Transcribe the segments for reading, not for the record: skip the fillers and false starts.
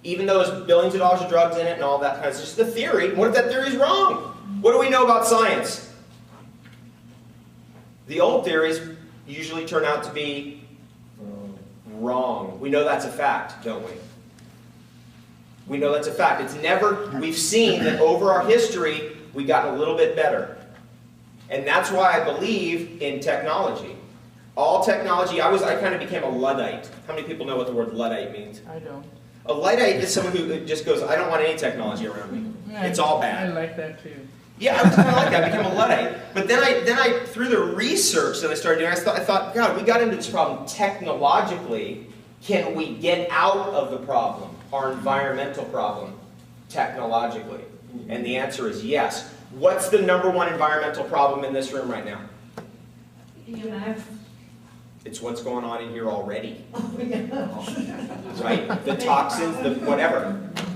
Even though there's billions of dollars of drugs in it and all that kind of stuff. It's just the theory. What if that theory is wrong? What do we know about science? The old theories usually turn out to be wrong. We know that's a fact, don't we? We know that's a fact. It's never, we've seen that over our history, we got a little bit better. And that's why I believe in technology. All technology, I kind of became a Luddite. How many people know what the word Luddite means? I don't. A Luddite is someone who just goes, I don't want any technology around me. Yeah, It's all bad. I like that too. Yeah, I was kind of like that. I became a Luddite. But then I through the research that I started doing, I thought, God, we got into this problem technologically. Can we get out of the problem, our environmental problem, technologically? And the answer is yes. What's the #1 environmental problem in this room right now? EMF. It's what's going on in here already. Oh, yeah. Right? The toxins, the whatever.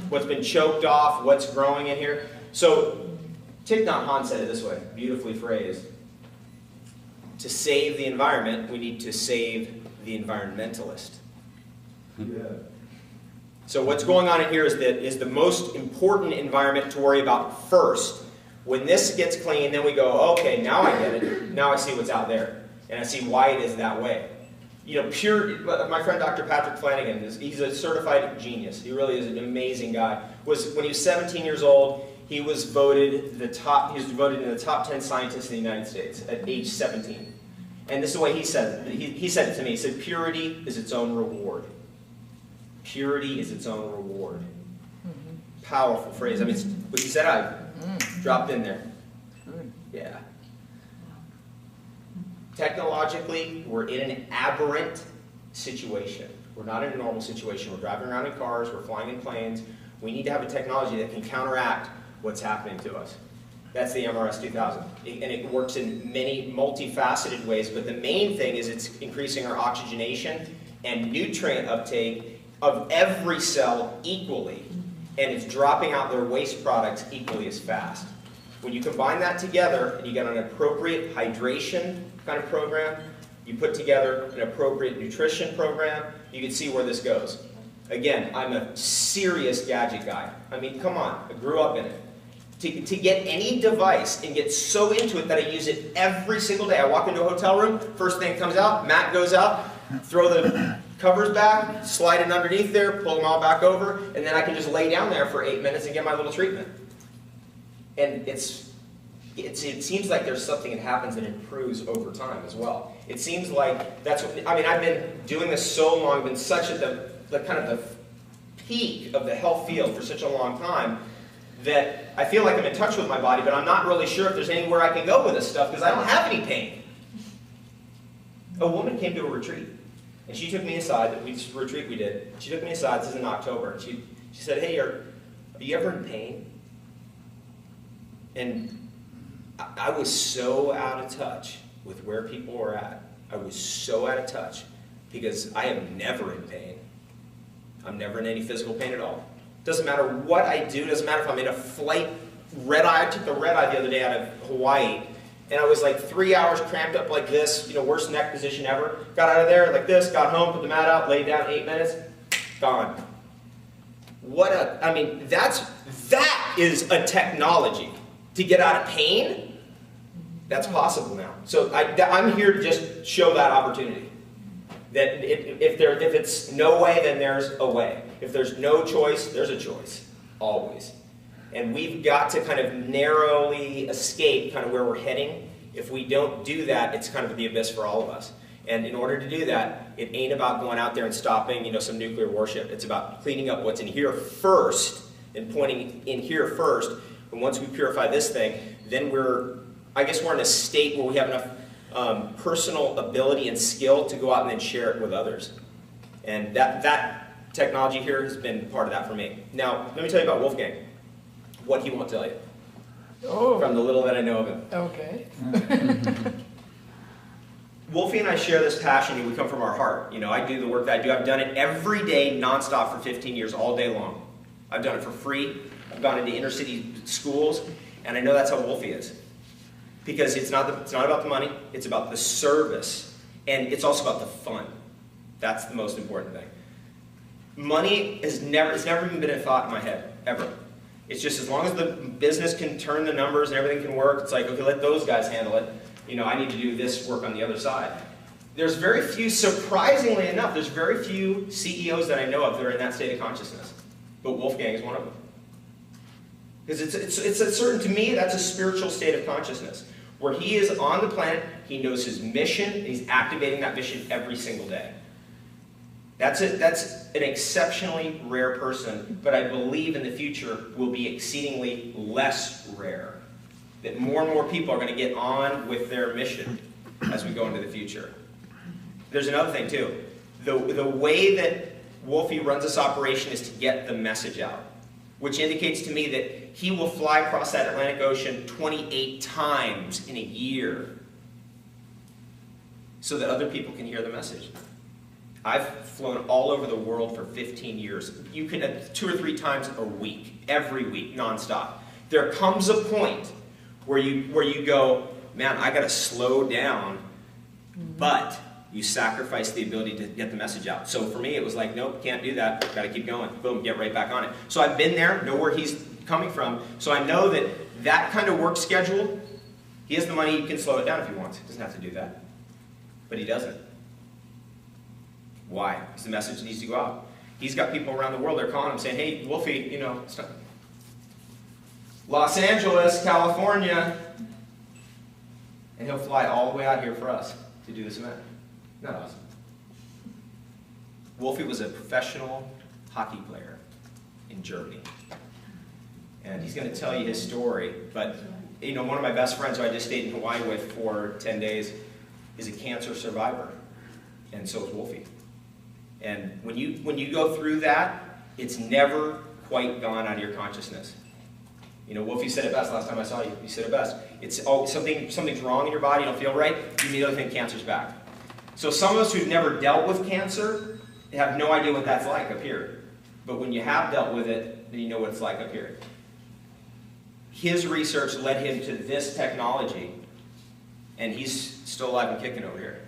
What's been choked off, what's growing in here. So, Thich Nhat Hanh said it this way, beautifully phrased. To save the environment, we need to save the environmentalist. Yeah. So what's going on in here is the most important environment to worry about first. When this gets clean, then we go, okay, now I get it. Now I see what's out there. And I see why it is that way. You know, my friend Dr. Patrick Flanagan, he's a certified genius. He really is an amazing guy. When he was 17 years old, he was voted in the top 10 scientists in the United States at age 17. And this is the way he said it. He said it to me. He said, purity is its own reward. Purity is its own reward. Mm-hmm. Powerful phrase. I mean, what he said, I dropped in there. Good. Yeah. Technologically, we're in an aberrant situation. We're not in a normal situation. We're driving around in cars. We're flying in planes. We need to have a technology that can counteract what's happening to us. That's the MRS 2000. And it works in many multifaceted ways, but the main thing is it's increasing our oxygenation and nutrient uptake of every cell equally, and it's dropping out their waste products equally as fast. When you combine that together and you get an appropriate hydration kind of program, you put together an appropriate nutrition program, you can see where this goes. Again, I'm a serious gadget guy. I mean, come on, I grew up in it. To get any device and get so into it that I use it every single day. I walk into a hotel room, first thing comes out, mat goes out, throw the covers back, slide it underneath there, pull them all back over, and then I can just lay down there for 8 minutes and get my little treatment. And it seems like there's something that happens that improves over time as well. It seems like that's what, I mean, I've been doing this so long, been such at the kind of the peak of the health field for such a long time that I feel like I'm in touch with my body, but I'm not really sure if there's anywhere I can go with this stuff because I don't have any pain. A woman came to a retreat, and she took me aside, this retreat we did, she took me aside, this is in October, and she said, hey, are you ever in pain? And I was so out of touch with where people were at. I was so out of touch because I am never in pain. I'm never in any physical pain at all. Doesn't matter what I do, doesn't matter if I'm in a flight, red-eye. I took the red-eye the other day out of Hawaii, and I was like 3 hours cramped up like this, you know, worst neck position ever. Got out of there like this, got home, put the mat out, laid down 8 minutes, gone. I mean, that is a technology. To get out of pain, that's possible now. So I'm here to just show that opportunity. That if it's no way, then there's a way. If there's no choice, there's a choice, always. And we've got to kind of narrowly escape kind of where we're heading. If we don't do that, it's kind of the abyss for all of us. And in order to do that, it ain't about going out there and stopping, you know, some nuclear warship. It's about cleaning up what's in here first and pointing in here first. And once we purify this thing, then I guess we're in a state where we have enough personal ability and skill to go out and then share it with others. And that technology here has been part of that for me. Now, let me tell you about Wolfgang, what he won't tell you, from the little that I know of him. Okay. Wolfie and I share this passion, we come from our heart. You know, I do the work that I do. I've done it every day, nonstop for 15 years, all day long. I've done it for free. I've gone into inner city schools, and I know that's how Wolfie is. Because it's not about the money, it's about the service, and it's also about the fun. That's the most important thing. Money it's never even been a thought in my head, ever. It's just as long as the business can turn the numbers and everything can work, it's like, okay, let those guys handle it. You know, I need to do this work on the other side. There's very few, surprisingly enough, there's very few CEOs that I know of that are in that state of consciousness. But Wolfgang is one of them. Because it's a certain, to me, that's a spiritual state of consciousness. Where he is on the planet, he knows his mission, and he's activating that mission every single day. That's an exceptionally rare person, but I believe in the future will be exceedingly less rare. That more and more people are going to get on with their mission as we go into the future. There's another thing too. The way that Wolfe runs this operation is to get the message out, which indicates to me that he will fly across that Atlantic Ocean 28 times in a year so that other people can hear the message. I've flown all over the world for 15 years. You can 2 or 3 times a week, every week, nonstop. There comes a point where you go, man, I got to slow down, but you sacrifice the ability to get the message out. So for me, it was like, nope, can't do that. Got to keep going. Boom, get right back on it. So I've been there, know where he's coming from. So I know that that kind of work schedule, he has the money, he can slow it down if he wants. He doesn't have to do that. But he doesn't. Why? Because the message needs to go out. He's got people around the world, they're calling him saying, hey, Wolfe, you know, Los Angeles, California. And he'll fly all the way out here for us to do this event. Not awesome. Wolfe was a professional hockey player in Germany. And he's going to tell you his story. But, you know, one of my best friends who I just stayed in Hawaii with for 10 days is a cancer survivor. And so is Wolfe. And when you go through that, it's never quite gone out of your consciousness. You know, Wolfe said it best last time I saw you. You said it best. It's something's wrong in your body, you don't feel right, you immediately think cancer's back. So some of us who've never dealt with cancer have no idea what that's like up here. But when you have dealt with it, then you know what it's like up here. His research led him to this technology, and he's still alive and kicking over here.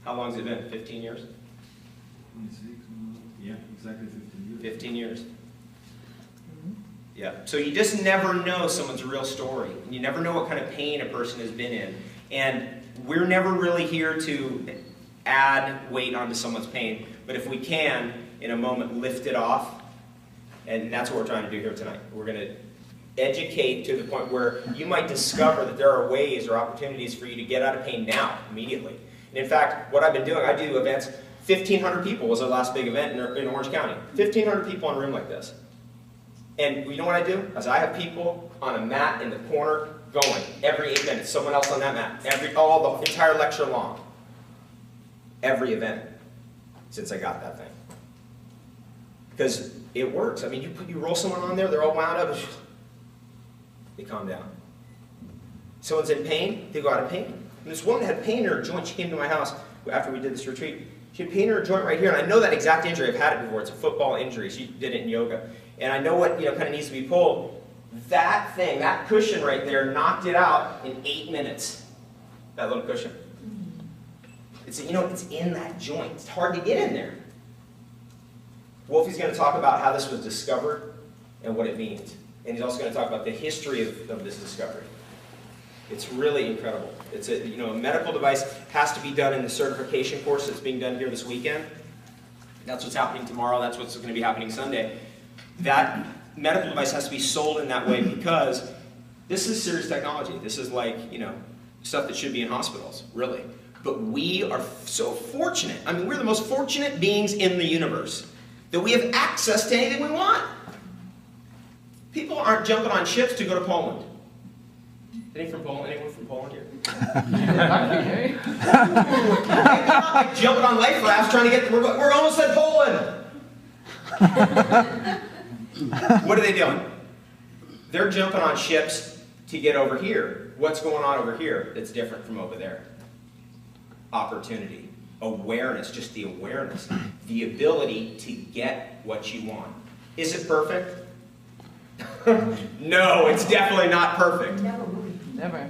How long has it been? 15 years? 26, yeah, exactly 15 years. 15 years. Yeah. So you just never know someone's real story. You never know what kind of pain a person has been in. And we're never really here to add weight onto someone's pain. But if we can, in a moment, lift it off. And that's what we're trying to do here tonight. We're going to educate to the point where you might discover that there are ways or opportunities for you to get out of pain now, immediately. And in fact, what I've been doing, I do events, 1,500 people was our last big event in Orange County. 1,500 people in a room like this. And you know what I do? Is I have people on a mat in the corner going every 8 minutes. Someone else on that mat. The entire lecture long. Every event since I got that thing. Because it works. I mean, you roll someone on there, they're all wound up, they calm down. Someone's in pain, they go out of pain. And this woman had pain in her joint. She came to my house after we did this retreat. She had pain in her joint right here, and I know that exact injury. I've had it before. It's a football injury. She did it in yoga. And I know what kind of needs to be pulled. That thing, that cushion right there, knocked it out in 8 minutes. That little cushion. It's in that joint. It's hard to get in there. Wolfe's going to talk about how this was discovered and what it means. And he's also going to talk about the history of this discovery. It's really incredible. It's a medical device has to be done in the certification course that's being done here this weekend. That's what's happening tomorrow. That's what's going to be happening Sunday. That medical device has to be sold in that way because this is serious technology. This is like, stuff that should be in hospitals, really. But we are so fortunate. I mean, we're the most fortunate beings in the universe that we have access to anything we want. People aren't jumping on ships to go to Poland. Anyone from Poland here? They're not like jumping on life rafts trying to get. We're almost at Poland. What are they doing? They're jumping on ships to get over here. What's going on over here that's different from over there? Opportunity, awareness, just the awareness, the ability to get what you want. Is it perfect? No, it's definitely not perfect. Never.